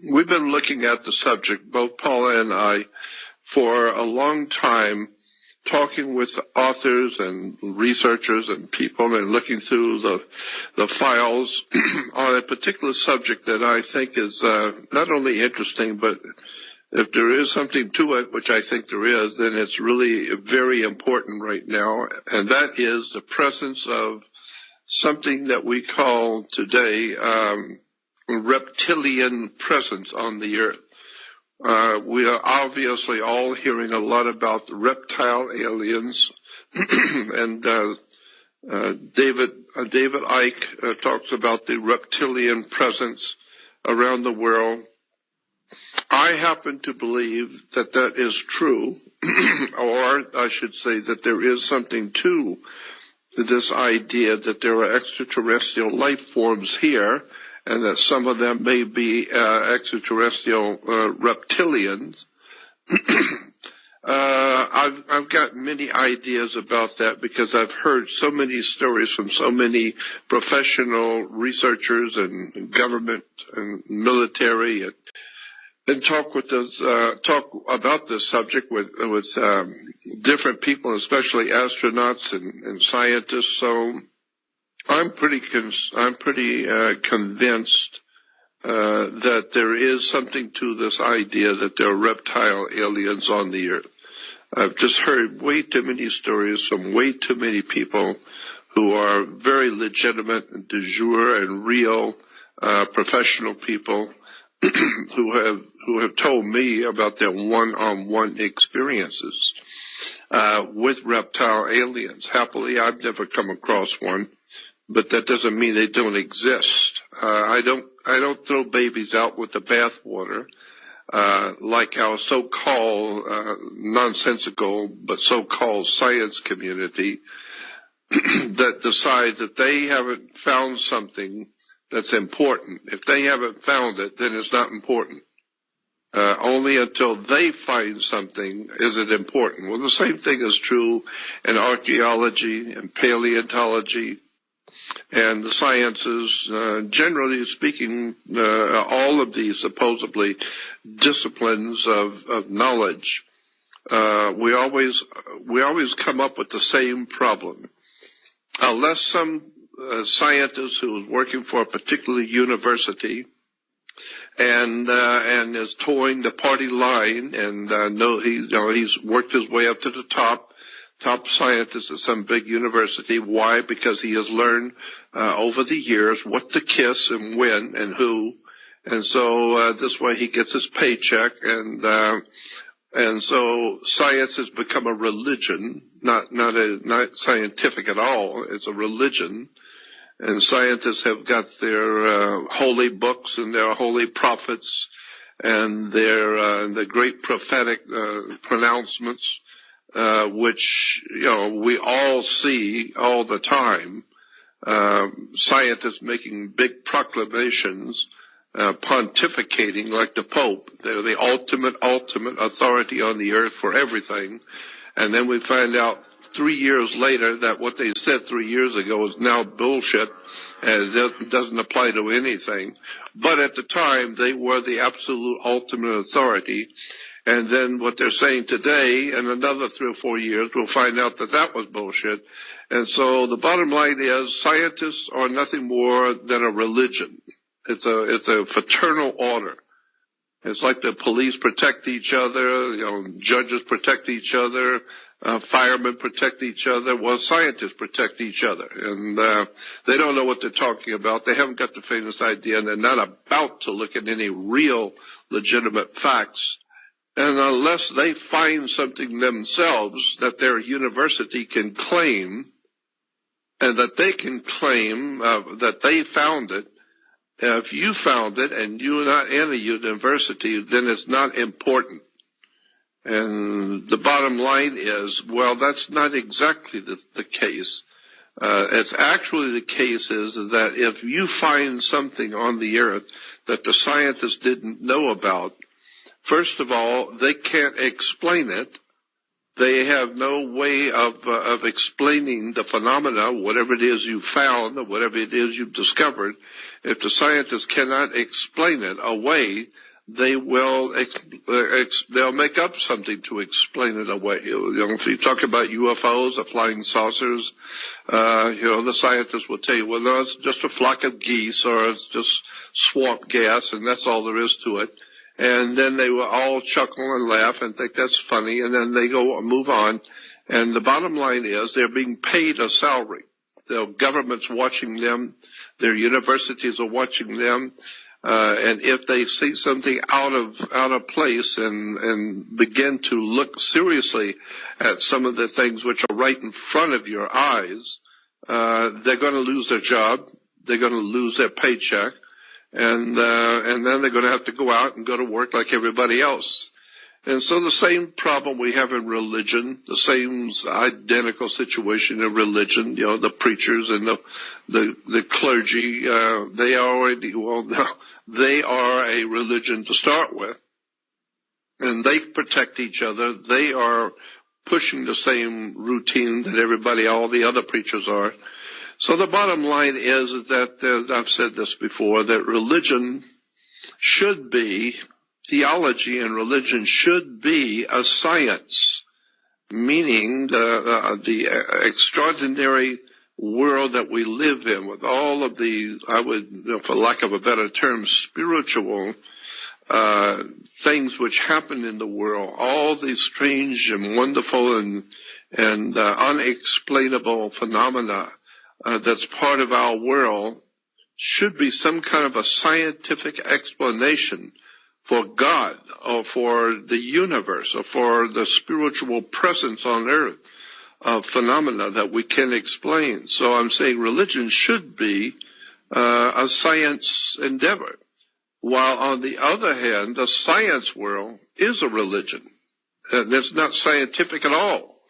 we've been looking at the subject, both Paula and I, for a long time, talking with authors and researchers and people and looking through the files on a particular subject that I think is not only interesting, but if there is something to it, which I think there is, then it's really very important right now, and that is the presence of something that we call today reptilian presence on the Earth. We are obviously all hearing a lot about the reptile aliens, and David Icke talks about the reptilian presence around the world. I happen to believe that that is true, or I should say that there is something to this idea that there are extraterrestrial life forms here, and that some of them may be extraterrestrial reptilians. I've got many ideas about that because I've heard so many stories from so many professional researchers and government and military, and talk about this subject with different people, especially astronauts and scientists. So I'm pretty convinced that there is something to this idea that there are reptile aliens on the Earth. I've just heard way too many stories from way too many people who are very legitimate and de jure and real professional people who have told me about their one-on-one experiences with reptile aliens. Happily, I've never come across one, but that doesn't mean they don't exist. I don't throw babies out with the bathwater, like our so-called nonsensical but so-called science community that decide that they haven't found something that's important. If they haven't found it, then it's not important. Only until they find something is it important. Well, the same thing is true in archaeology and paleontology and the sciences. Generally speaking, all of these supposedly disciplines of knowledge, we always come up with the same problem. Unless some scientist who is working for a particular university and is towing the party line, and he's worked his way up to the top scientist at some big university. Why? Because he has learned over the years what to kiss and when and who, and so this way he gets his paycheck, and so science has become a religion, not scientific at all. It's a religion. And scientists have got their holy books and their holy prophets and their great prophetic pronouncements, which we all see all the time. Scientists making big proclamations, pontificating like the Pope. They're the ultimate authority on the earth for everything. And then we find out 3 years later that what they said 3 years ago is now bullshit and it doesn't apply to anything. But at the time, they were the absolute ultimate authority. And then what they're saying today, in another 3 or 4 years, we'll find out that that was bullshit. And so the bottom line is scientists are nothing more than a religion. It's a fraternal order. It's like the police protect each other, judges protect each other, firemen protect each other. Well, scientists protect each other, and they don't know what they're talking about. They haven't got the faintest idea, and they're not about to look at any real legitimate facts. And unless they find something themselves that their university can claim, and that they can claim that they found it, if you found it and you're not in a university, then it's not important. And the bottom line is, well, that's not exactly the case. It's actually the case is that if you find something on the earth that the scientists didn't know about, first of all, they can't explain it. They have no way of explaining the phenomena, whatever it is you found or whatever it is you've discovered. If the scientists cannot explain it away, they will they'll make up something to explain it away. You know, if you talk about UFOs or flying saucers, you know, the scientists will tell you, well, no, it's just a flock of geese or it's just swamp gas, and that's all there is to it. And then they will all chuckle and laugh and think that's funny, and then they go move on. And the bottom line is they're being paid a salary. The government's watching them. Their universities are watching them. And if they see something out of place and begin to look seriously at some of the things which are right in front of your eyes, they're going to lose their job. They're going to lose their paycheck. And then they're going to have to go out and go to work like everybody else. And so the same problem we have in religion, the same identical situation in religion, you know, the preachers and the clergy, they are a religion to start with. And they protect each other. They are pushing the same routine that all the other preachers are. So the bottom line is that, I've said this before, that religion should be, theology and religion should be a science, meaning the extraordinary world that we live in with all of the, I would, you know, for lack of a better term, spiritual things which happen in the world, all these strange and wonderful and unexplainable phenomena that's part of our world, should be some kind of a scientific explanation for God or for the universe or for the spiritual presence on earth of phenomena that we can explain. So I'm saying religion should be a science endeavor, while on the other hand, the science world is a religion. And it's not scientific at all.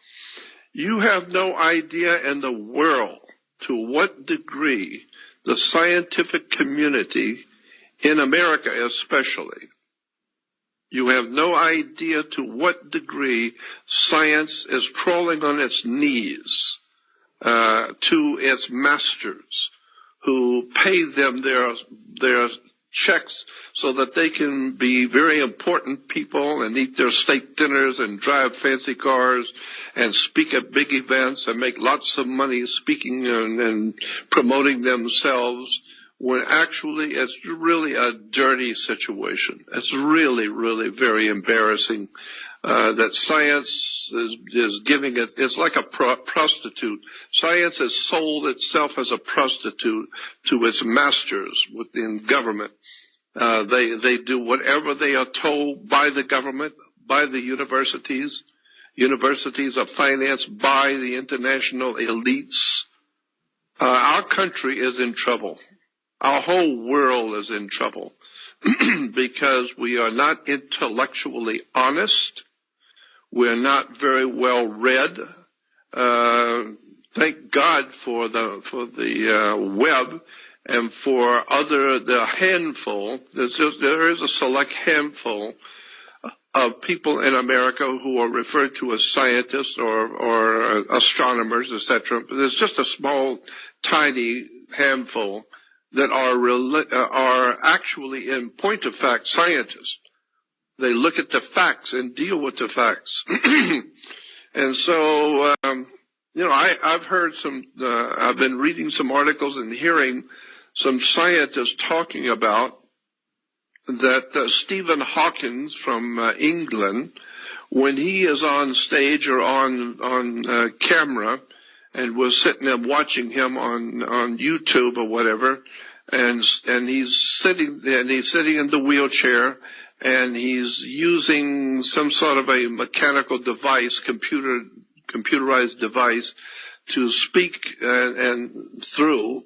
You have no idea in the world to what degree the scientific community, in America especially, you have no idea to what degree science is crawling on its knees to its masters who pay them their checks so that they can be very important people and eat their steak dinners and drive fancy cars and speak at big events and make lots of money speaking and promoting themselves, when actually it's really a dirty situation. It's really, really very embarrassing that science is giving it. It's like a prostitute. Science has sold itself as a prostitute to its masters within government. They do whatever they are told by the government, by the universities. Universities are financed by the international elites. Our country is in trouble. Our whole world is in trouble because we are not intellectually honest. We're not very well read. Thank God for the web and for the handful. There is a select handful of people in America who are referred to as scientists or astronomers, etc. But there's just a small, tiny handful that are actually, in point of fact, scientists. They look at the facts and deal with the facts. And so, you know, I've heard I've been reading some articles and hearing some scientists talking about that Stephen Hawking from England, when he is on stage or on camera, and we're sitting there watching him on YouTube or whatever, and he's sitting in the wheelchair, and he's using some sort of a mechanical device, computerized device, to speak and through.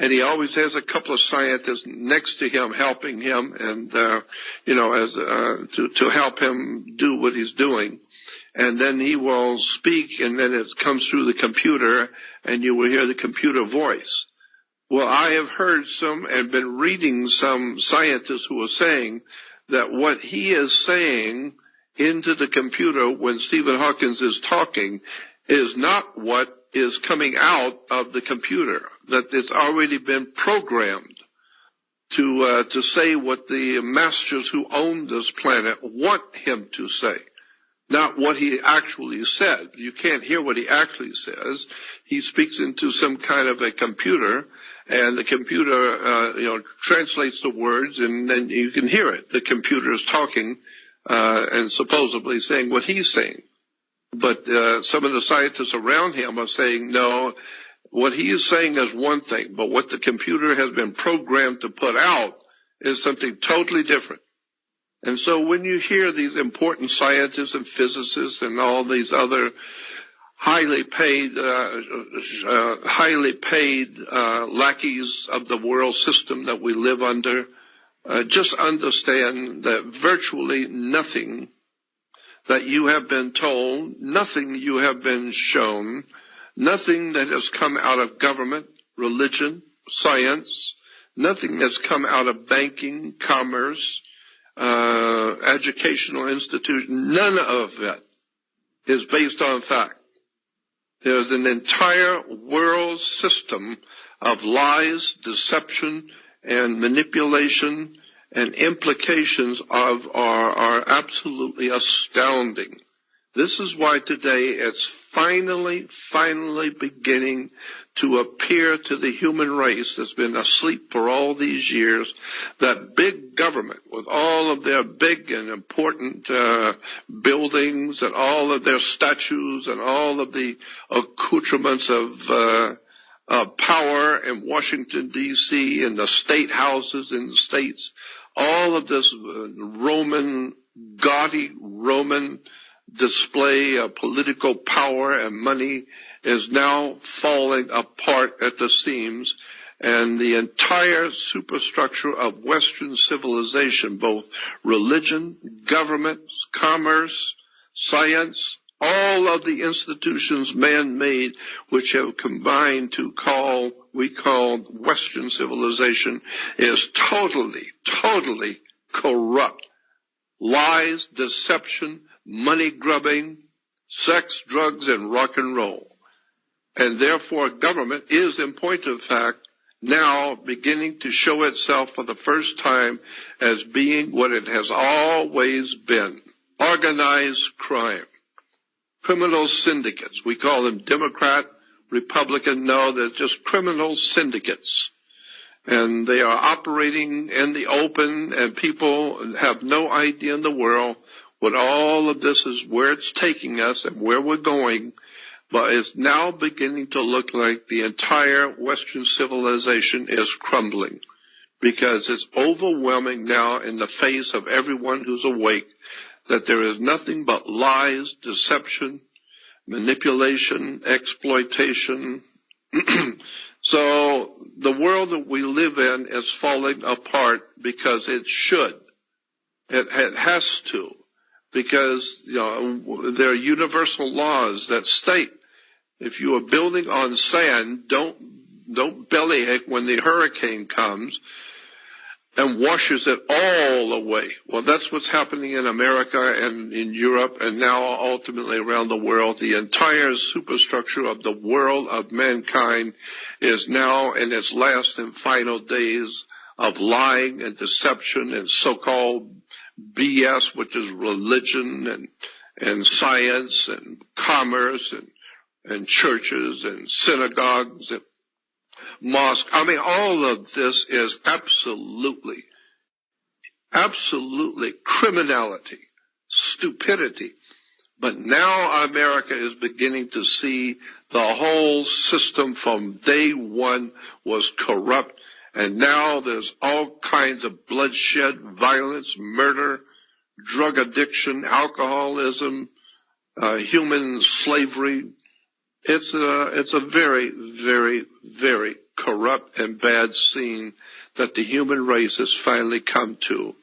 And he always has a couple of scientists next to him helping him, and you know, as to help him do what he's doing. And then he will speak, and then it comes through the computer, and you will hear the computer voice. Well, I have heard some and been reading some scientists who are saying that what he is saying into the computer when Stephen Hawking is talking is not what is coming out of the computer, that it's already been programmed to say what the masters who own this planet want him to say, not what he actually said. You can't hear what he actually says. He speaks into some kind of a computer, and the computer, translates the words, and then you can hear it. The computer is talking and supposedly saying what he's saying. But some of the scientists around him are saying, no, what he is saying is one thing, but what the computer has been programmed to put out is something totally different. And so when you hear these important scientists and physicists and all these other highly paid lackeys of the world system that we live under, just understand that virtually nothing that you have been told, nothing you have been shown, nothing that has come out of government, religion, science, nothing that's come out of banking, commerce, educational institution, none of it is based on fact. There's an entire world system of lies, deception, and manipulation, and implications are absolutely astounding. This is why today it's finally beginning to appear to the human race that's been asleep for all these years, that big government with all of their big and important buildings and all of their statues and all of the accoutrements of power in Washington, D.C., and the state houses in the states, all of this gaudy Roman display of political power and money is now falling apart at the seams, and the entire superstructure of Western civilization, both religion, government, commerce, science, all of the institutions man-made which have combined to we call Western civilization, is totally corrupt. Lies, deception, money grubbing, sex, drugs, and rock and roll. And therefore government is, in point of fact, now beginning to show itself for the first time as being what it has always been: organized crime. Criminal syndicates. We call them Democrat, Republican. No, they're just criminal syndicates. And they are operating in the open, and people have no idea in the world what all of this is, where it's taking us and where we're going. But it's now beginning to look like the entire Western civilization is crumbling, because it's overwhelming now in the face of everyone who's awake that there is nothing but lies, deception, manipulation, exploitation. So the world that we live in is falling apart because it should. It has to, because there are universal laws that state if you are building on sand, don't bellyache when the hurricane comes and washes it all away. Well, that's what's happening in America and in Europe and now ultimately around the world. The entire superstructure of the world of mankind is now in its last and final days of lying and deception and so-called BS, which is religion and science and commerce and churches and synagogues and mosque. I mean, all of this is absolutely criminality, stupidity. But now America is beginning to see the whole system from day one was corrupt, and now there's all kinds of bloodshed, violence, murder, drug addiction, alcoholism, human slavery. It's a very, very, very corrupt and bad scene that the human race has finally come to.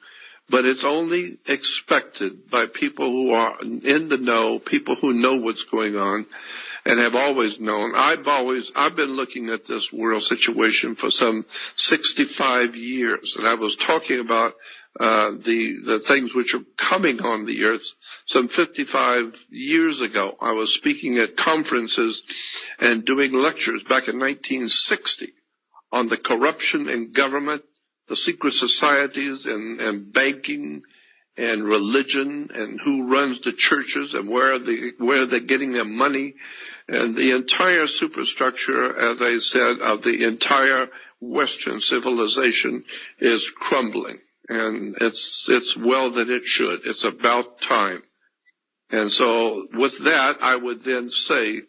But it's only expected by people who are in the know, people who know what's going on and have always known. I've been looking at this world situation for some 65 years, and I was talking about the things which are coming on the earth. Some 55 years ago, I was speaking at conferences and doing lectures back in 1960 on the corruption in government, the secret societies and banking and religion and who runs the churches and where they're getting their money, and the entire superstructure, as I said, of the entire Western civilization is crumbling. And it's well that it should. It's about time. And so with that, I would then say,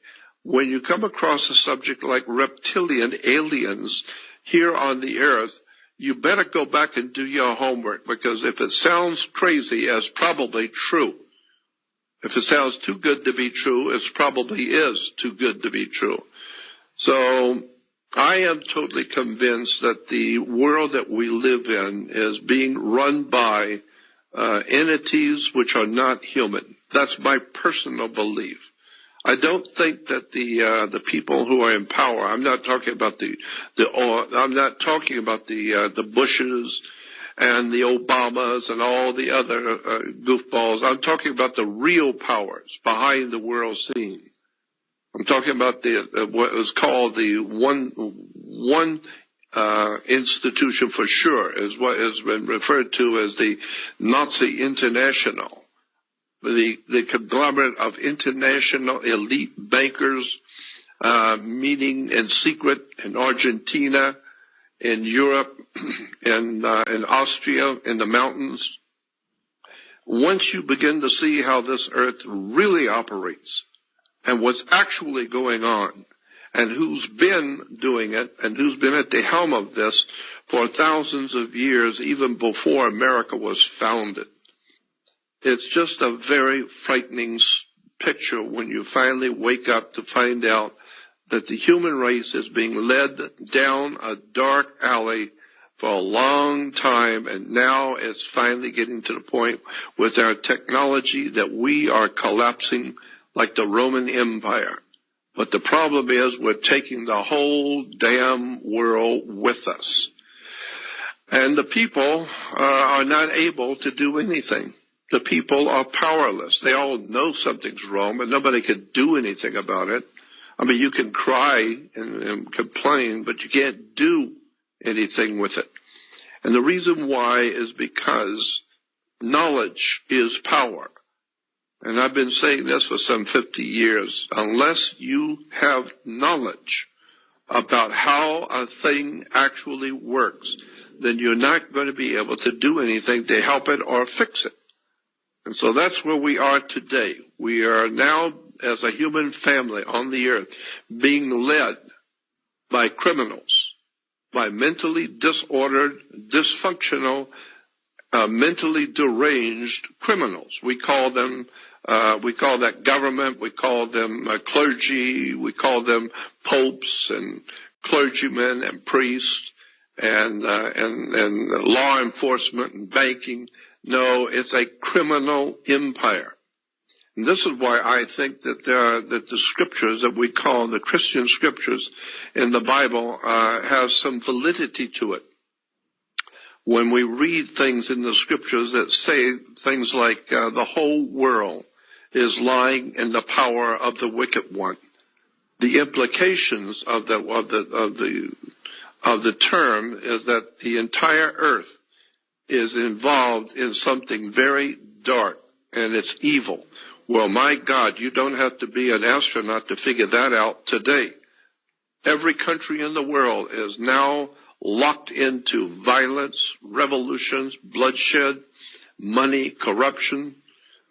when you come across a subject like reptilian aliens here on the earth, you better go back and do your homework, because if it sounds crazy, it's probably true. If it sounds too good to be true, it probably is too good to be true. So I am totally convinced that the world that we live in is being run by entities which are not human. That's my personal belief. I don't think that the people who are in power, I'm not talking about the Bushes and the Obamas and all the other goofballs. I'm talking about the real powers behind the world scene. I'm talking about what is called the one institution for sure, is what has been referred to as the Nazi International. The conglomerate of international elite bankers meeting in secret in Argentina, in Europe, in Austria, in the mountains. Once you begin to see how this earth really operates and what's actually going on and who's been doing it and who's been at the helm of this for thousands of years, even before America was founded, it's just a very frightening picture when you finally wake up to find out that the human race is being led down a dark alley for a long time, and now it's finally getting to the point with our technology that we are collapsing like the Roman Empire. But the problem is we're taking the whole damn world with us. And the people are not able to do anything. The people are powerless. They all know something's wrong, but nobody can do anything about it. I mean, you can cry and complain, but you can't do anything with it. And the reason why is because knowledge is power. And I've been saying this for some 50 years. Unless you have knowledge about how a thing actually works, then you're not going to be able to do anything to help it or fix it. And so that's where we are today. We are now, as a human family on the earth, being led by criminals, by mentally disordered, dysfunctional, mentally deranged criminals. We call that government, we call them clergy, we call them popes and clergymen and priests and law enforcement and banking. No, it's a criminal empire. And this is why I think that the scriptures that we call the Christian scriptures in the Bible have some validity to it. When we read things in the scriptures that say things like the whole world is lying in the power of the wicked one, the implications of the term is that the entire earth is involved in something very dark, and it's evil. Well, my God, you don't have to be an astronaut to figure that out today. Every country in the world is now locked into violence, revolutions, bloodshed, money, corruption.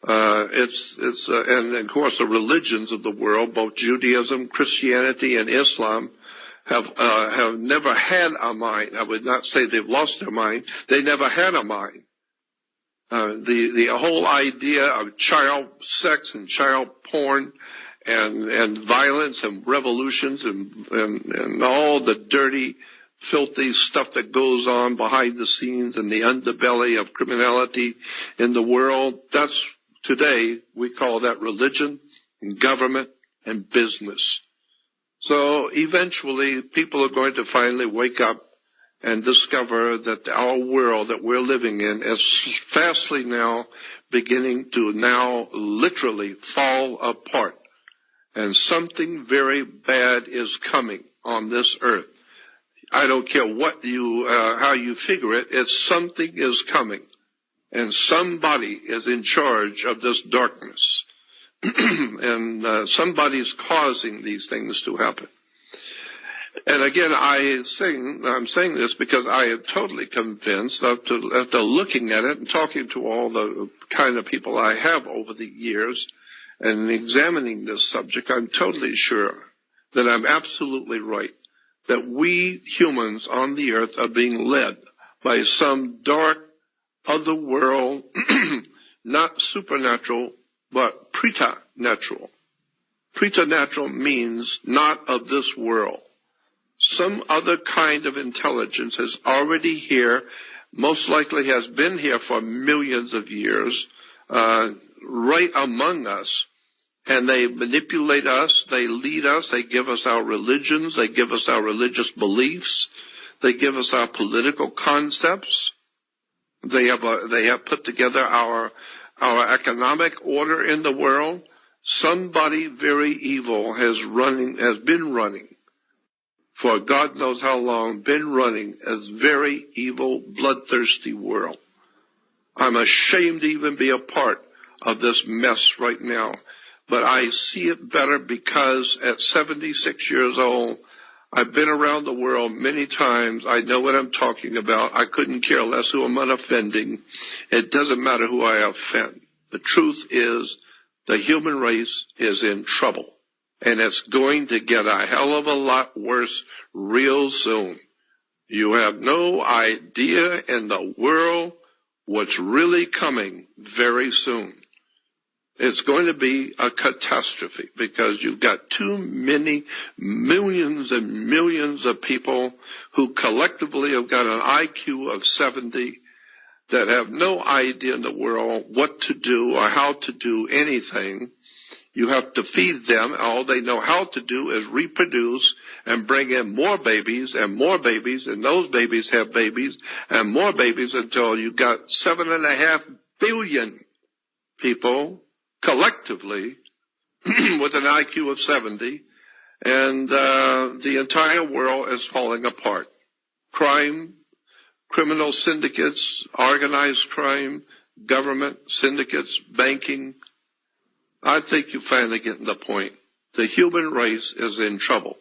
And of course the religions of the world, both Judaism, Christianity, and Islam, have never had a mind. I would not say they've lost their mind. They never had a mind. The whole idea of child sex and child porn and violence and revolutions and all the dirty, filthy stuff that goes on behind the scenes in the underbelly of criminality in the world, that's today we call that religion and government and business. So eventually people are going to finally wake up and discover that our world that we're living in is fastly now beginning to now literally fall apart. And something very bad is coming on this earth. I don't care what you, how you figure it, it's something is coming. And somebody is in charge of this darkness. And somebody's causing these things to happen. And again, I'm saying this because I am totally convinced after looking at it and talking to all the kind of people I have over the years and examining this subject, I'm totally sure that I'm absolutely right, that we humans on the earth are being led by some dark other world, not supernatural, but preternatural. Preternatural means not of this world. Some other kind of intelligence is already here, most likely has been here for millions of years, right among us, and they manipulate us, they lead us, they give us our religions, they give us our religious beliefs, they give us our political concepts, they have put together our economic order in the world. Somebody very evil has been running for God knows how long, been running a very evil, bloodthirsty world. I'm ashamed to even be a part of this mess right now, but I see it better because at 76 years old, I've been around the world many times. I know what I'm talking about. I couldn't care less who I'm offending. It doesn't matter who I offend. The truth is the human race is in trouble. And it's going to get a hell of a lot worse real soon. You have no idea in the world what's really coming very soon. It's going to be a catastrophe because you've got too many millions and millions of people who collectively have got an IQ of 70 that have no idea in the world what to do or how to do anything. You have to feed them. All they know how to do is reproduce and bring in more babies, and those babies have babies, and more babies until you got 7.5 billion people collectively with an IQ of 70, and the entire world is falling apart. Crime, criminal syndicates, organized crime, government syndicates, banking. I think you're finally getting the point. The human race is in trouble.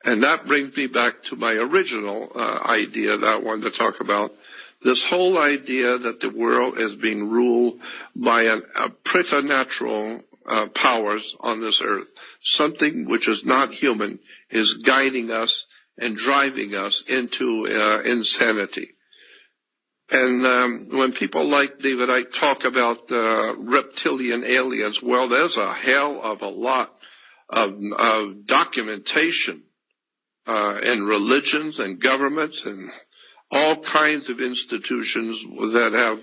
And that brings me back to my original idea that I wanted to talk about. This whole idea that the world is being ruled by a preternatural powers on this earth. Something which is not human is guiding us and driving us into insanity. And when people like David Icke talk about reptilian aliens, well, there's a hell of a lot of documentation in religions and governments and all kinds of institutions that have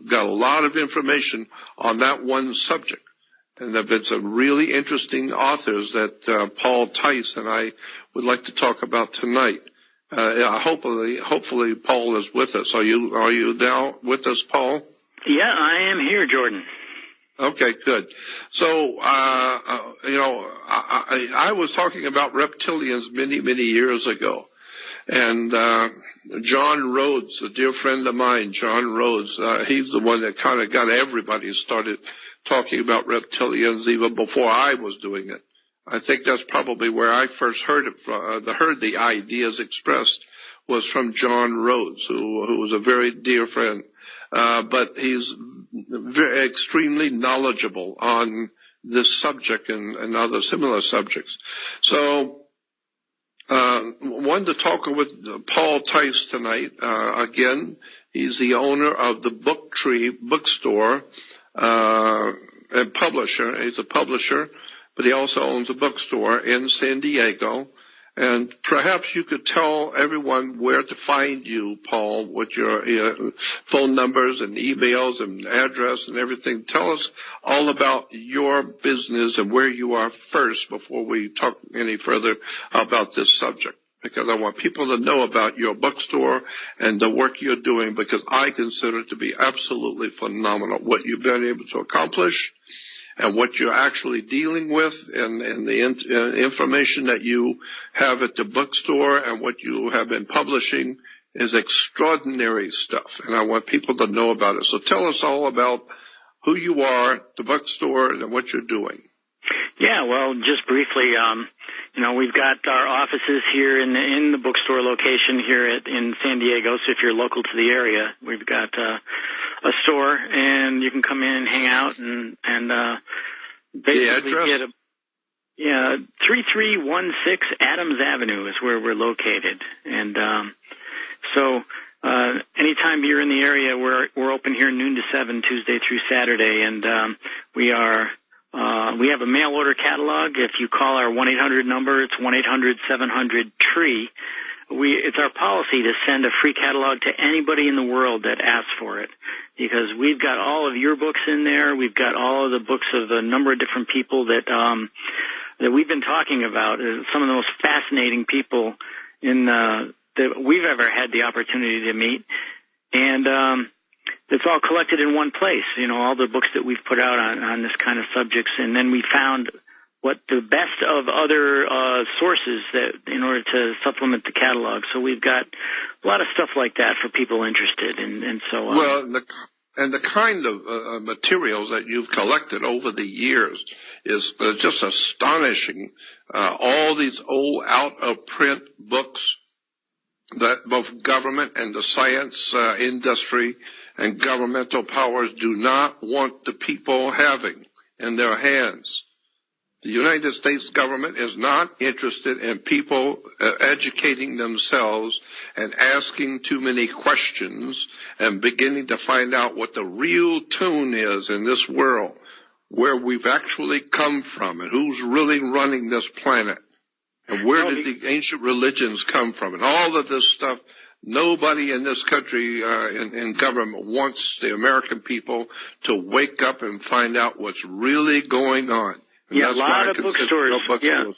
got a lot of information on that one subject. And there have been some really interesting authors that Paul Tice and I would like to talk about tonight. Hopefully Paul is with us. Are you now with us, Paul? Yeah, I am here, Jordan. Okay, good. So, I was talking about reptilians many, many years ago. And John Rhodes, a dear friend of mine, John Rhodes, he's the one that kind of got everybody started talking about reptilians even before I was doing it. I think that's probably where I first heard it heard the ideas expressed was from John Rhodes, who was a very dear friend. But he's very extremely knowledgeable on this subject and other similar subjects. So, wanted to talk with Paul Tice tonight. Again, he's the owner of the Book Tree bookstore and publisher. He's a publisher, but he also owns a bookstore in San Diego. And perhaps you could tell everyone where to find you, Paul, with your phone numbers and emails and address and everything. Tell us all about your business and where you are first before we talk any further about this subject, because I want people to know about your bookstore and the work you're doing, because I consider it to be absolutely phenomenal what you've been able to accomplish. and what you're actually dealing with, and the information that you have at the bookstore and what you have been publishing is extraordinary stuff, and I want people to know about it. So tell us all about who you are, the bookstore, and what you're doing. Yeah, well, just briefly, we've got our offices here in the bookstore location here in San Diego. So if you're local to the area, we've got a store, and you can come in and hang out and basically get 3316 Adams Avenue is where we're located, and so anytime you're in the area, we're open here noon to 7 Tuesday through Saturday, and we have a mail order catalog. If you call our 1-800 number, it's 1-800-700-TREE. It's our policy to send a free catalog to anybody in the world that asks for it, because we've got all of your books in there. We've got all of the books of a number of different people that we've been talking about. Some of the most fascinating people that we've ever had the opportunity to meet, and it's all collected in one place, all the books that we've put out on this kind of subjects. And then we found what the best of other sources that in order to supplement the catalog. So we've got a lot of stuff like that for people interested, and so on. Well, the kind of materials that you've collected over the years is just astonishing. All these old out-of-print books that both government and the science industry and governmental powers do not want the people having in their hands. The United States government is not interested in people educating themselves and asking too many questions and beginning to find out what the real tune is in this world, where we've actually come from and who's really running this planet. And where did the ancient religions come from? And all of this stuff, nobody in this country in government wants the American people to wake up and find out what's really going on. And a lot of bookstores.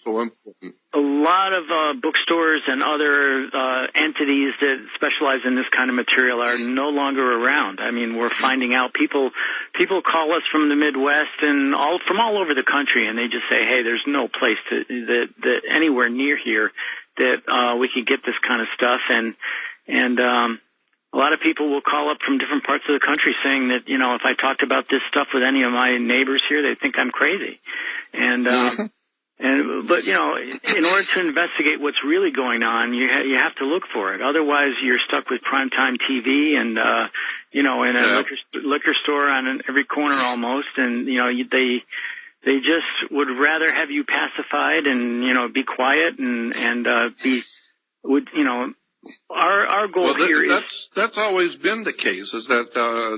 So important. A lot of bookstores and other entities that specialize in this kind of material are no longer around. I mean, we're finding out people call us from the Midwest and from all over the country, and they just say, "Hey, there's no place that anywhere near here that we could get this kind of stuff." And a lot of people will call up from different parts of the country saying that, if I talked about this stuff with any of my neighbors here, they think I'm crazy. And but in order to investigate what's really going on, you have to look for it. Otherwise, you're stuck with primetime TV and in a liquor store on every corner almost, and they just would rather have you pacified and be quiet and our goal here is that's always been the case, is that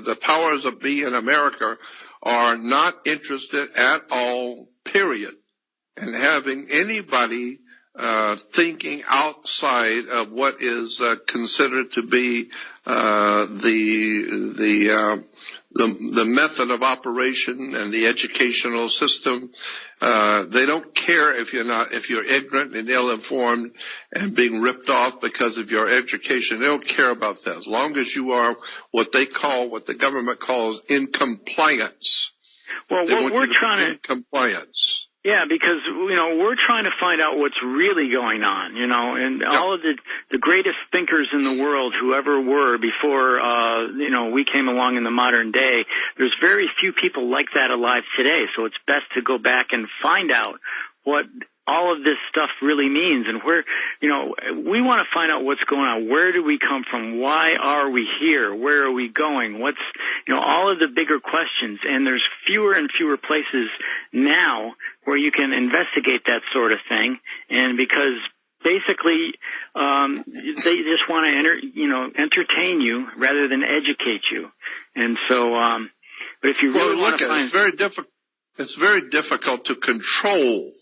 the powers that be in America are not interested at all, period, in having anybody thinking outside of what is considered to be the method of operation and the educational system. They don't care if you're ignorant and ill-informed and being ripped off because of your education. They don't care about that. As long as you are what the government calls in compliance. Well, what we're trying in compliance. Yeah, because, we're trying to find out what's really going on, and all of the greatest thinkers in the world, whoever were before, we came along in the modern day, there's very few people like that alive today. So it's best to go back and find out what all of this stuff really means, and where, we want to find out what's going on. Where do we come from? Why are we here? Where are we going? What's, all of the bigger questions. And there's fewer and fewer places now where you can investigate that sort of thing. And because basically, they just want to entertain you rather than educate you. And so, but if you really want to find, it's very difficult to control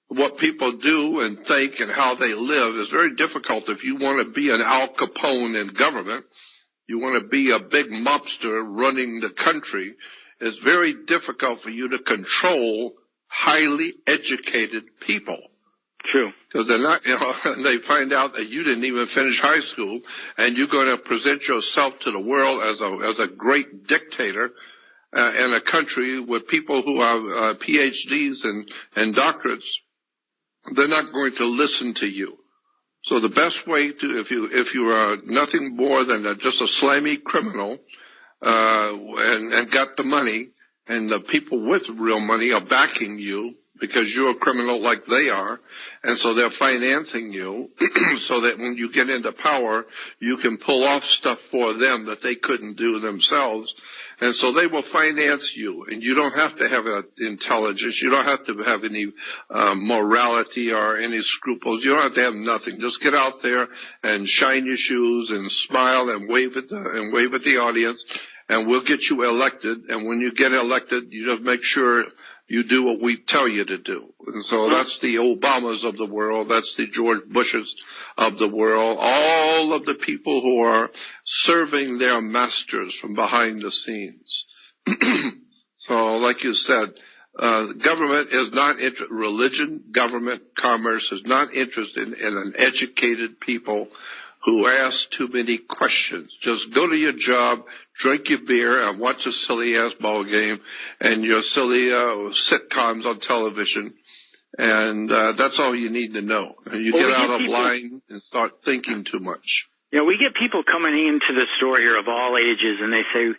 what people do and think and how they live. Is very difficult if you want to be an Al Capone in government. You want to be a big mobster running the country. It's very difficult for you to control highly educated people. True. Because they're not, they find out that you didn't even finish high school, and you're going to present yourself to the world as a great dictator. in a country with people who have PhDs and doctorates, they're not going to listen to you. So the best way to, if you are nothing more than just a slimy criminal, and got the money, and the people with real money are backing you because you're a criminal like they are, and so they're financing you so that when you get into power, you can pull off stuff for them that they couldn't do themselves. And so they will finance you, and you don't have to have intelligence. You don't have to have any morality or any scruples. You don't have to have nothing. Just get out there and shine your shoes and smile and wave at the audience, and we'll get you elected. And when you get elected, you just make sure you do what we tell you to do. And so that's the Obamas of the world. That's the George Bushes of the world. All of the people who are serving their masters from behind the scenes. So, like you said, government is not interested. Religion, government, commerce is not interested in an educated people who ask too many questions. Just go to your job, drink your beer, and watch a silly-ass ball game and your silly sitcoms on television. And that's all you need to know. And you get out of line and start thinking too much. Yeah, we get people coming into the store here of all ages, and they say,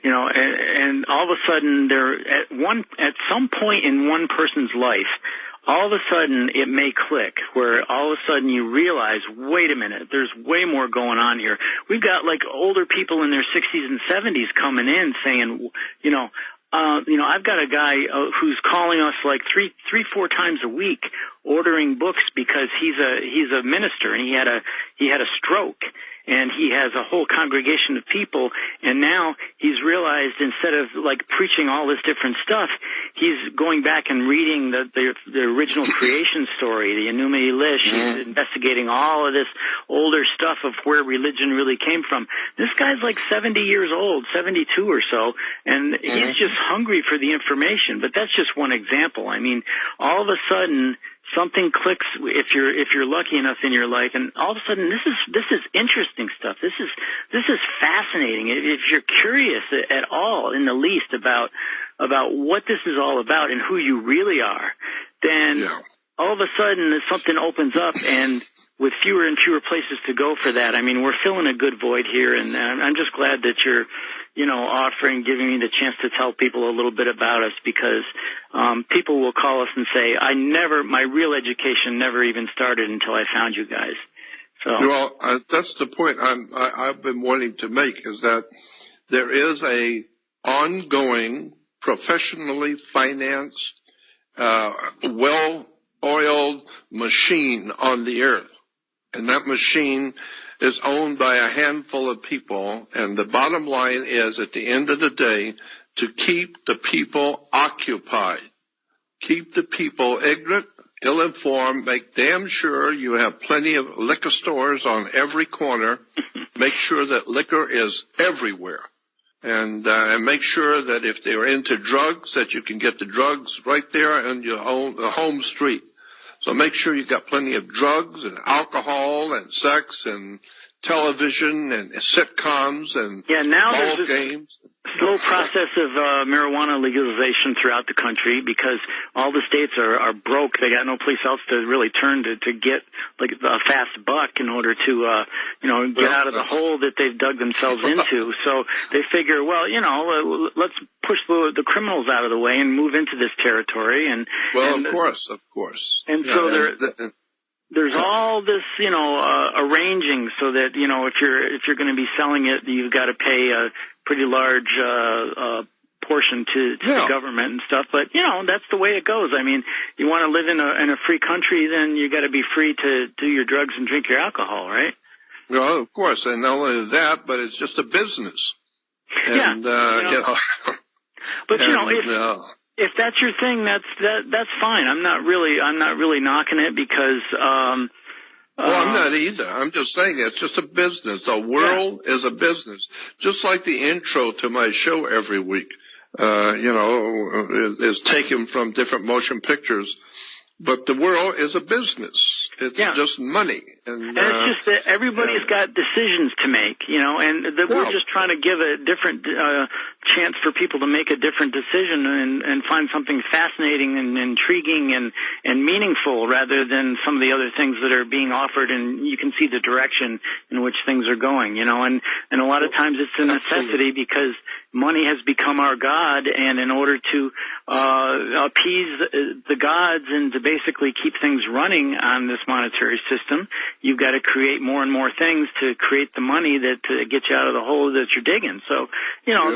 you know, and all of a sudden they're at some point in one person's life, all of a sudden it may click where all of a sudden you realize, wait a minute, there's way more going on here. We've got like older people in their 60s and 70s coming in saying, I've got a guy who's calling us like three, 4 times a week, ordering books because he's a minister and he had a stroke, and he has a whole congregation of people, and now he's realized instead of like preaching all this different stuff, he's going back and reading the original creation story, the Enuma Elish. He's investigating all of this older stuff of where religion really came from. This guy's like 70 years old, 72 or so, and he's just hungry for the information. But that's just one example. I mean, all of a sudden something clicks if you're lucky enough in your life, and all of a sudden this is interesting stuff. This is fascinating. If you're curious at all in the least about what this is all about and who you really are, then all of a sudden something opens up, and with fewer and fewer places to go for that. I mean, we're filling a good void here, and I'm just glad that you're, giving me the chance to tell people a little bit about us, because people will call us and say, my real education never even started until I found you guys. So, well, that's the point I've been wanting to make, is that there is a ongoing, professionally financed, well-oiled machine on the earth. And that machine is owned by a handful of people, and the bottom line is, at the end of the day, to keep the people occupied, keep the people ignorant, ill-informed, make damn sure you have plenty of liquor stores on every corner, make sure that liquor is everywhere, and make sure that if they're into drugs, that you can get the drugs right there on your home street. So make sure you got plenty of drugs and alcohol and sex and television and sitcoms and ball games. Slow process of marijuana legalization throughout the country, because all the states are broke. They got no place else to really turn to get like a fast buck in order to get out of the hole that they've dug themselves into. So they figure, let's push the criminals out of the way and move into this territory. Of course. And so there's all this, arranging so that, if you're going to be selling it, you've got to pay a pretty large portion to the government and stuff. But, that's the way it goes. I mean, you want to live in a free country, then you got to be free to do your drugs and drink your alcohol, right? Well, of course. And not only that, but it's just a business. And, But, if that's your thing, that's fine. I'm not really knocking it, because I'm not either. I'm just saying it's just a business. The world is a business. Just like the intro to my show every week, is taken from different motion pictures. But the world is a business. It's just money. And it's just that everybody's got decisions to make, and we're just trying to give a different chance for people to make a different decision and find something fascinating and intriguing and meaningful rather than some of the other things that are being offered, and you can see the direction in which things are going, you know, and a lot of times it's a necessity because money has become our god, and in order to appease the gods and to basically keep things running on this monetary system, you've got to create more and more things to create the money that gets you out of the hole that you're digging. So, you know,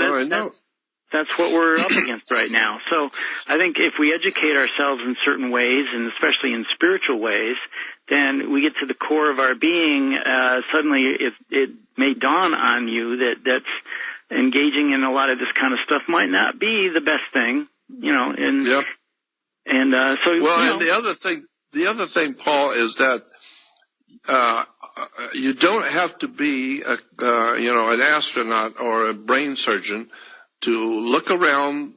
that's what we're up against right now. So I think if we educate ourselves in certain ways, and especially in spiritual ways, then we get to the core of our being. Suddenly it may dawn on you that's engaging in a lot of this kind of stuff might not be the best thing, you know. And so well, you know, and the other thing, Paul, is that you don't have to be an astronaut or a brain surgeon to look around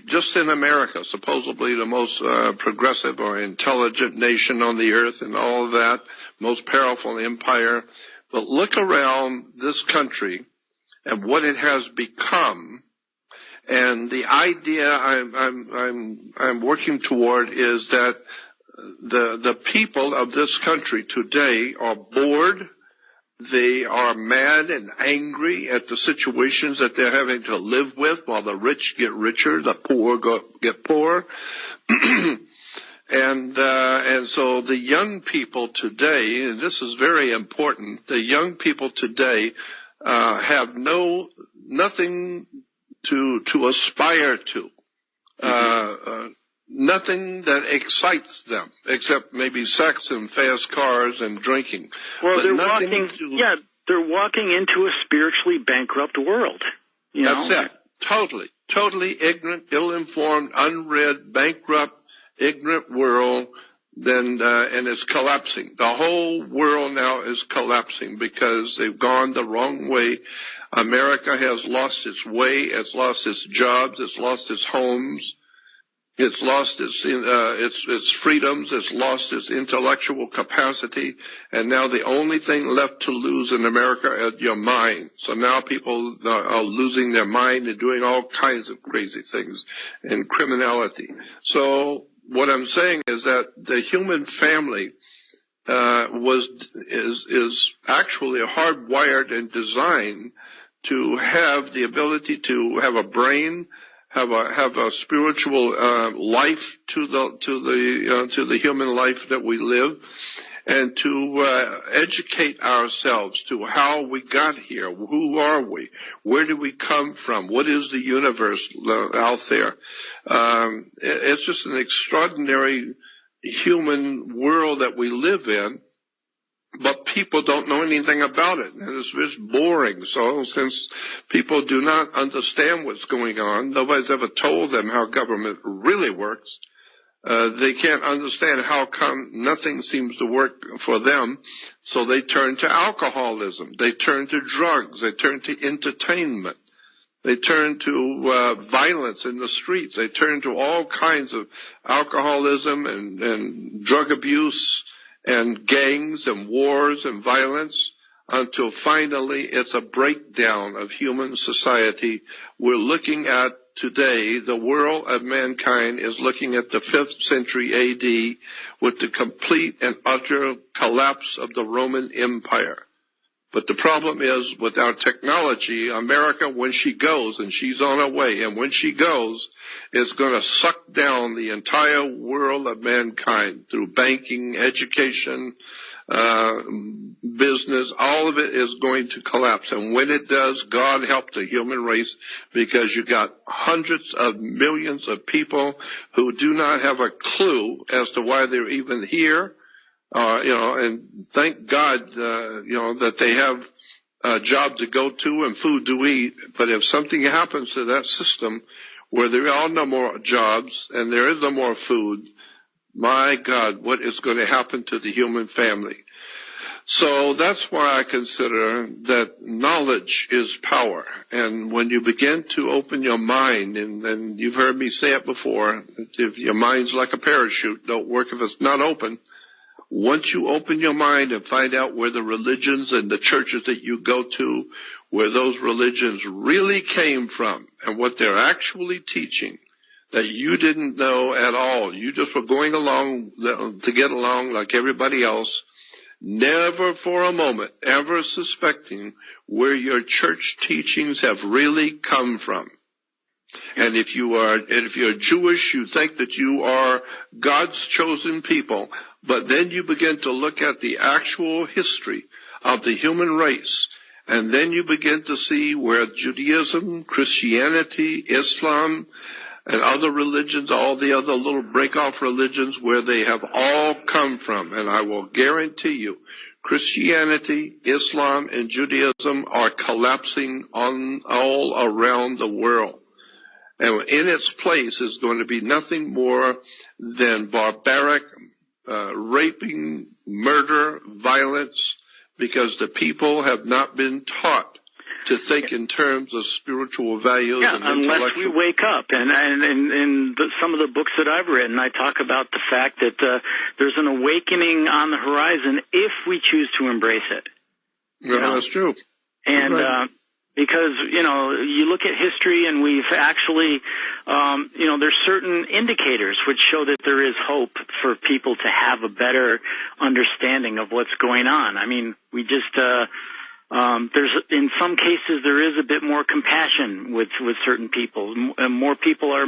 just in America, supposedly the most progressive or intelligent nation on the earth and all of that, most powerful empire. But look around this country and what it has become. And the idea I'm working toward is that the people of this country today are bored. They are mad and angry at the situations that they're having to live with, while the rich get richer, the poor get poorer. And so the young people today, and this is very important, the young people today have nothing to aspire to. Nothing that excites them except maybe sex and fast cars and drinking. Well, they're walking into a spiritually bankrupt world. You know? That's it. Totally ignorant, ill-informed, unread, bankrupt, ignorant world. And it's collapsing. The whole world now is collapsing because they've gone the wrong way. America has lost its way. It's lost its jobs. It's lost its homes. It's lost its freedoms. It's lost its intellectual capacity. And now the only thing left to lose in America is your mind. So now people are losing their mind and doing all kinds of crazy things and criminality. So what I'm saying is that the human family is actually hardwired and designed to have the ability to have a brain, have a spiritual life to the human life that we live, and to educate ourselves to how we got here. Who are we? Where do we come from? What is the universe out there? It's just an extraordinary human world that we live in, but people don't know anything about it. And it's just boring. So since people do not understand what's going on, nobody's ever told them how government really works. They can't understand how come nothing seems to work for them. So they turn to alcoholism. They turn to drugs. They turn to entertainment. They turn to violence in the streets. They turn to all kinds of alcoholism and drug abuse and gangs and wars and violence until finally it's a breakdown of human society. We're looking at today, the world of mankind is looking at the 5th century AD with the complete and utter collapse of the Roman Empire. But the problem is, with our technology, America, when she goes, and she's on her way, and when she goes, is going to suck down the entire world of mankind through banking, education, business. All of it is going to collapse. And when it does, God help the human race, because you got hundreds of millions of people who do not have a clue as to why they're even here. And thank God, that they have a job to go to and food to eat. But if something happens to that system where there are no more jobs and there is no more food, my God, what is going to happen to the human family? So that's why I consider that knowledge is power. And when you begin to open your mind, and you've heard me say it before, if your mind's like a parachute, don't work if it's not open. Once you open your mind and find out where the religions and the churches that you go to, where those religions really came from and what they're actually teaching that you didn't know at all. You just were going along to get along like everybody else, never for a moment ever suspecting where your church teachings have really come from. And if you're Jewish, you think that you are God's chosen people, but then you begin to look at the actual history of the human race, and then you begin to see where Judaism, Christianity, Islam, and other religions, all the other little break-off religions, where they have all come from. And I will guarantee you, Christianity, Islam, and Judaism are collapsing all around the world. And in its place is going to be nothing more than barbaric, raping, murder, violence, because the people have not been taught to think in terms of spiritual values. Yeah, and unless we wake up. And some of the books that I've written, I talk about the fact that there's an awakening on the horizon if we choose to embrace it. Yeah, that's true. And right. Because, you look at history and we've actually, there's certain indicators which show that there is hope for people to have a better understanding of what's going on. I mean, we just, in some cases there is a bit more compassion with certain people. More people are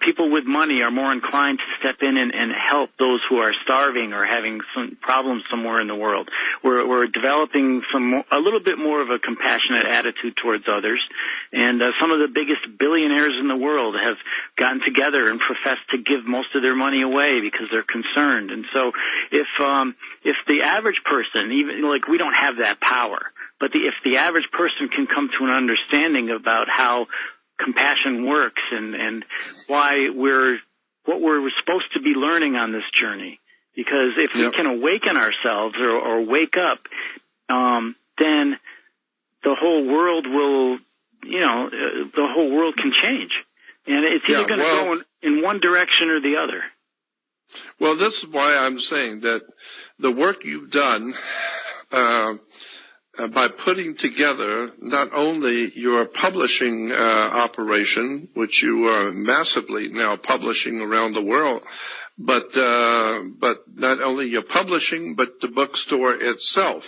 people with money are more inclined to step in and help those who are starving or having some problems somewhere in the world. We're developing a little bit more of a compassionate attitude towards others, and some of the biggest billionaires in the world have gotten together and professed to give most of their money away because they're concerned. And so if the average person, even like we don't have that power, but if the average person can come to an understanding about how compassion works and why what we're supposed to be learning on this journey, because if we can awaken ourselves or wake up, then the whole world will, the whole world can change, and it's either going to go in one direction or the other. Well, this is why I'm saying that the work you've done by putting together not only your publishing operation, which you are massively now publishing around the world, but not only your publishing, but the bookstore itself.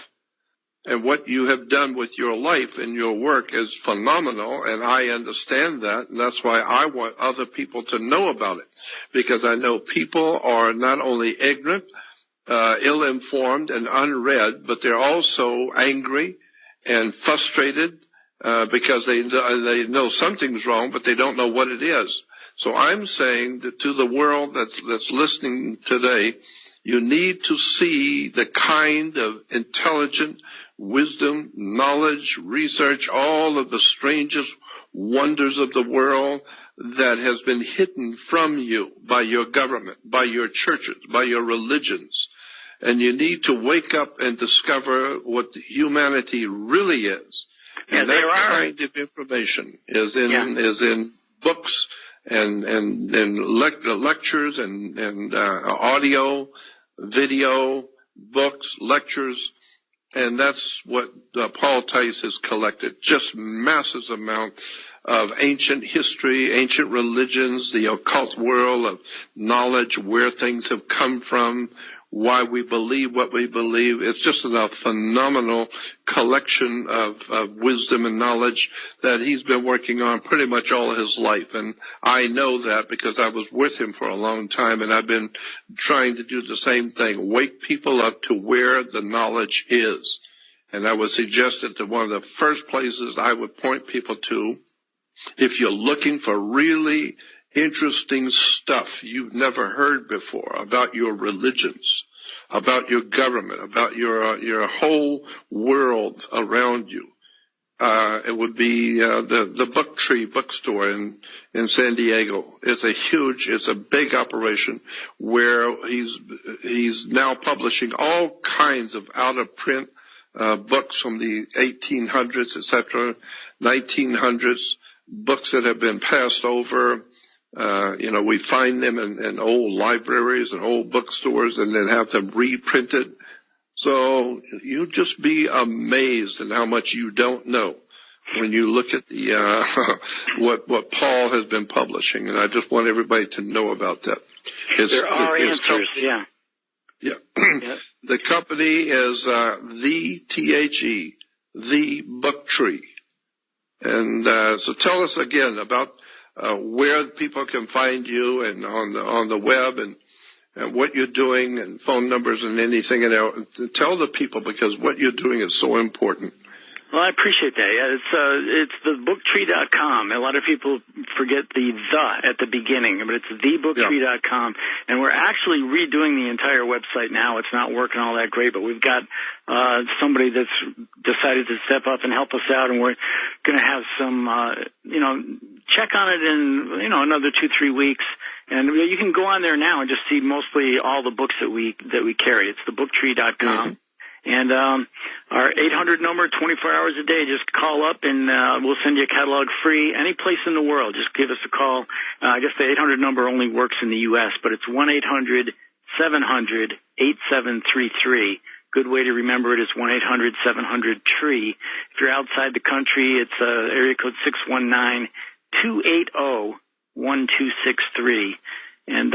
And what you have done with your life and your work is phenomenal, and I understand that, and that's why I want other people to know about it, because I know people are not only ignorant, ill-informed and unread, but they're also angry and frustrated because they know something's wrong, but they don't know what it is. So I'm saying that to the world that's listening today, you need to see the kind of intelligent wisdom, knowledge, research, all of the strangest wonders of the world that has been hidden from you by your government, by your churches, by your religions. And you need to wake up and discover what humanity really is. And that kind of information is in books and lectures and audio, video, books, lectures. And that's what Paul Tice has collected, just massive amount of ancient history, ancient religions, the occult world of knowledge, where things have come from, why we believe what we believe. It's just a phenomenal collection of wisdom and knowledge that he's been working on pretty much all his life. And I know that because I was with him for a long time, and I've been trying to do the same thing, wake people up to where the knowledge is. And I would suggest that one of the first places I would point people to, if you're looking for really interesting stuff you've never heard before about your religions, about your government, about your whole world around you, it would be the Book Tree bookstore in San Diego. It's a big operation where he's now publishing all kinds of out of print books from the 1800s, etc., 1900s, books that have been passed over. We find them in old libraries and old bookstores and then have them reprinted. So you just be amazed at how much you don't know when you look at the what Paul has been publishing, and I just want everybody to know about that. There are answers, yeah. Yeah. The company is the Book Tree. And so tell us again about where people can find you and on the web and what you're doing and phone numbers and anything. And tell the people, because what you're doing is so important. Well, I appreciate that. Yeah, it's thebooktree.com. A lot of people forget the at the beginning, but it's thebooktree.com. And we're actually redoing the entire website now. It's not working all that great, but we've got somebody that's decided to step up and help us out, and we're going to have some, check on it in, another 2-3 weeks. And you can go on there now and just see mostly all the books that we carry. It's thebooktree.com. Mm-hmm. And our 800 number, 24 hours a day, just call up and we'll send you a catalog free any place in the world. Just give us a call. I guess the 800 number only works in the U.S., but it's 1-800-700-8733. Good way to remember it is 1-800-700-TREE. If you're outside the country, it's area code 619-280-1263. And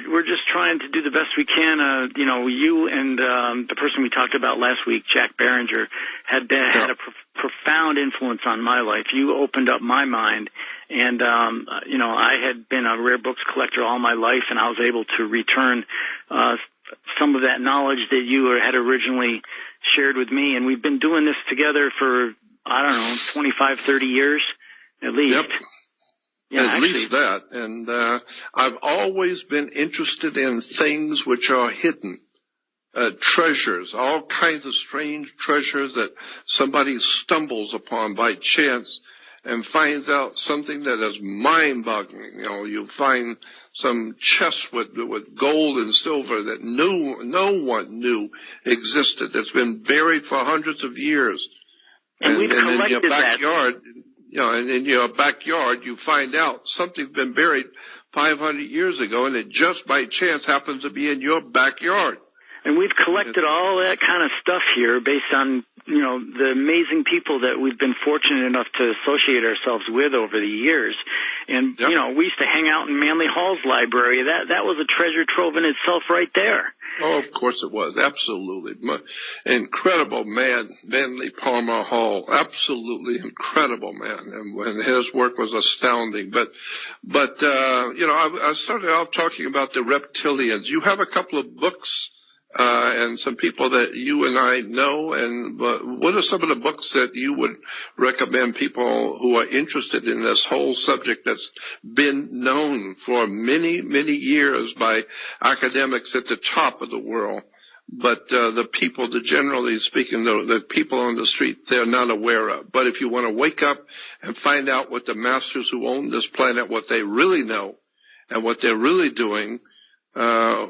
we're just trying to do the best we can. You and the person we talked about last week, Jack Barringer, had a profound influence on my life. You opened up my mind, and I had been a rare books collector all my life, and I was able to return some of that knowledge that you had originally shared with me. And we've been doing this together for 25, 30 years at least. Yep. Yeah, at least that. And I've always been interested in things which are hidden, treasures, all kinds of strange treasures that somebody stumbles upon by chance and finds out something that is mind-boggling. You find some chest with gold and silver that no one knew existed, that's been buried for hundreds of years. And we've collected in your backyard, and in your backyard, you find out something's been buried 500 years ago, and it just by chance happens to be in your backyard. And we've collected all that kind of stuff here based on, the amazing people that we've been fortunate enough to associate ourselves with over the years. And, we used to hang out in Manly Hall's library. That was a treasure trove in itself right there. Oh, of course it was. Absolutely. Incredible man, Manly Palmer Hall. Absolutely incredible man. And his work was astounding. But I started out talking about the reptilians. You have a couple of books and some people that you and I know. And what are some of the books that you would recommend people who are interested in this whole subject that's been known for many, many years by academics at the top of the world, but the people, generally speaking, the people on the street, they're not aware of? But if you want to wake up and find out what the masters who own this planet, what they really know and what they're really doing, where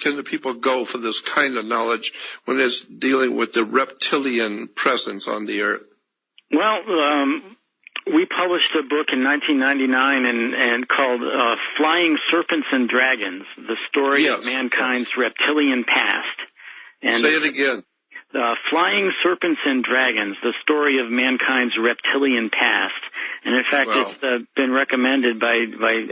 can the people go for this kind of knowledge when it's dealing with the reptilian presence on the earth? Well, we published a book in 1999 and called Flying Serpents and Dragons, the story of mankind's reptilian past. And say it again. Flying Serpents and Dragons, the story of mankind's reptilian past. And in fact, it's been recommended by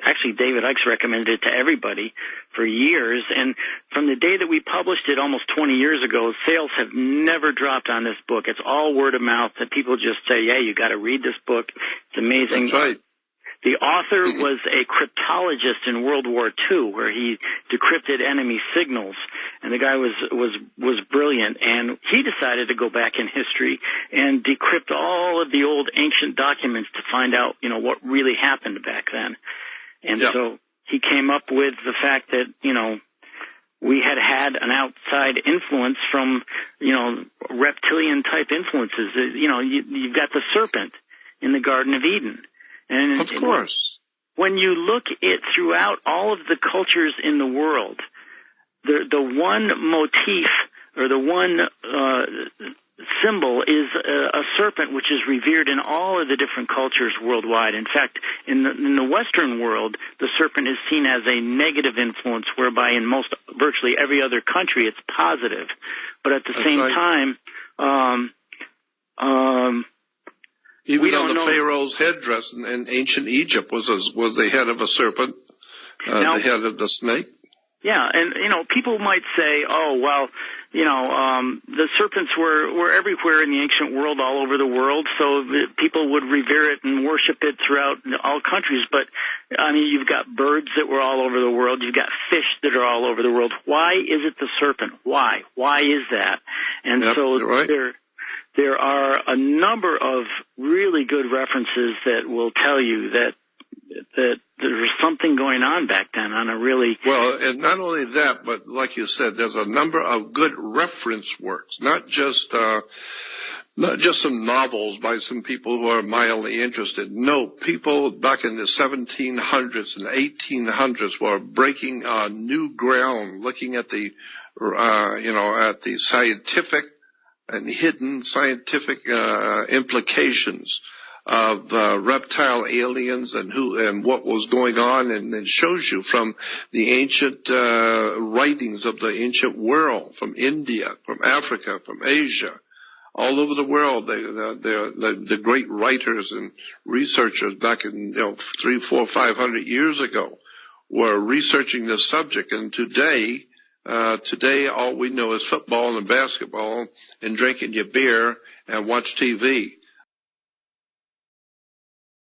actually David Icke's recommended it to everybody for years. And from the day that we published it almost 20 years ago, sales have never dropped on this book. It's all word of mouth that people just say, yeah, you got to read this book. It's amazing. That's right. The author was a cryptologist in World War II, where he decrypted enemy signals, and the guy was brilliant. And he decided to go back in history and decrypt all of the old ancient documents to find out, what really happened back then. And so he came up with the fact that, we had an outside influence from, reptilian type influences. You've got the serpent in the Garden of Eden. And of course, when you look at throughout all of the cultures in the world, the one motif or the one symbol is a serpent, which is revered in all of the different cultures worldwide. In fact, in the Western world, the serpent is seen as a negative influence, whereby in virtually every other country it's positive. But at the same time, even though the Pharaoh's headdress in ancient Egypt was the head of a serpent, the head of the snake. Yeah, and, people might say, oh, well, the serpents were everywhere in the ancient world, all over the world, so people would revere it and worship it throughout all countries. But, you've got birds that were all over the world. You've got fish that are all over the world. Why is it the serpent? Why? Why is that? And so right. There are a number of really good references that will tell you that there was something going on back then on a really... Well, and not only that, but like you said, there's a number of good reference works, not just some novels by some people who are mildly interested. No, people back in the 1700s and 1800s were breaking new ground, looking at the, at the scientific and hidden scientific implications of reptile aliens and what was going on, and it shows you from the ancient writings of the ancient world, from India, from Africa, from Asia, all over the world. The great writers and researchers back in 300, 400, 500 years ago were researching this subject, and today all we know is football and basketball and drinking your beer and watch TV.